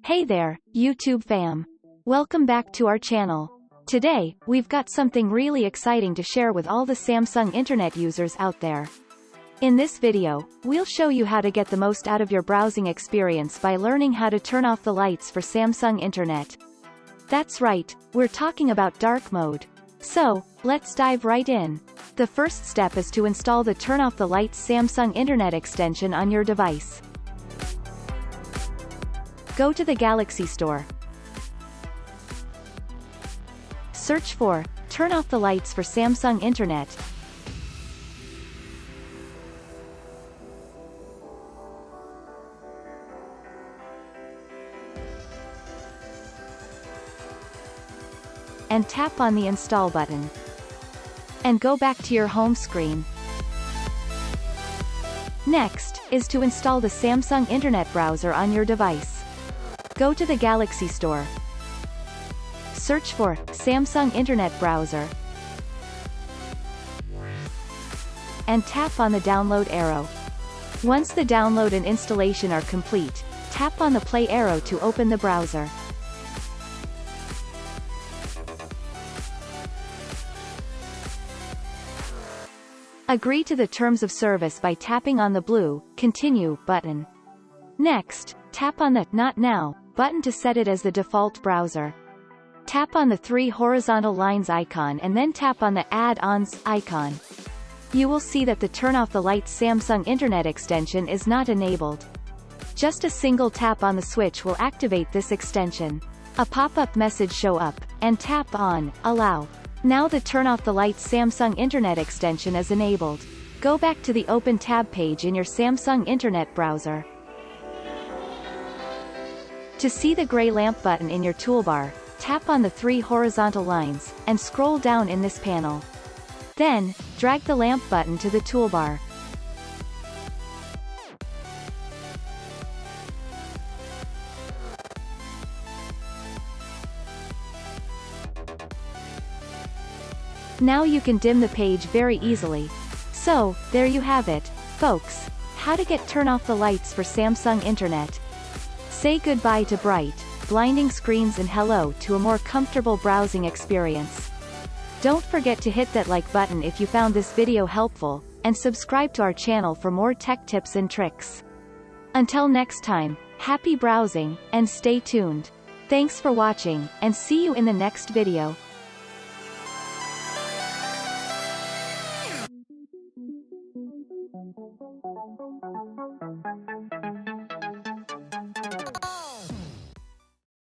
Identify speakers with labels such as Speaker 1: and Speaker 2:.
Speaker 1: Hey there, YouTube fam. Welcome back to our channel. Today, we've got something really exciting to share with all the Samsung internet users out there. In this video, we'll show you how to get the most out of your browsing experience by learning how to turn off the lights for Samsung internet. That's right, we're talking about dark mode. So, let's dive right in. The first step is to install the Turn Off the Lights Samsung Internet extension on your device. Go to the Galaxy Store. Search for Turn Off the Lights for Samsung Internet. And tap on the Install button. And go back to your home screen. Next, is to install the Samsung Internet browser on your device. Go to the Galaxy Store. Search for Samsung Internet Browser. And tap on the download arrow. Once the download and installation are complete, tap on the play arrow to open the browser. Agree to the terms of service by tapping on the blue Continue button. Next, tap on the Not Now button to set it as the default browser. Tap on the three horizontal lines icon and then tap on the Add-ons icon. You will see that the Turn Off the Lights Samsung Internet extension is not enabled. Just a single tap on the switch will activate this extension. A pop-up message show up, and tap on Allow. Now the Turn Off the Lights Samsung Internet extension is enabled. Go back to the Open tab page in your Samsung Internet browser. To see the gray lamp button in your toolbar, tap on the three horizontal lines, and scroll down in this panel. Then, drag the lamp button to the toolbar. Now you can dim the page very easily. So, there you have it, folks. How to get Turn Off the Lights for Samsung Internet. Say goodbye to bright, blinding screens and hello to a more comfortable browsing experience. Don't forget to hit that like button if you found this video helpful, and subscribe to our channel for more tech tips and tricks. Until next time, happy browsing, and stay tuned. Thanks for watching, and see you in the next video.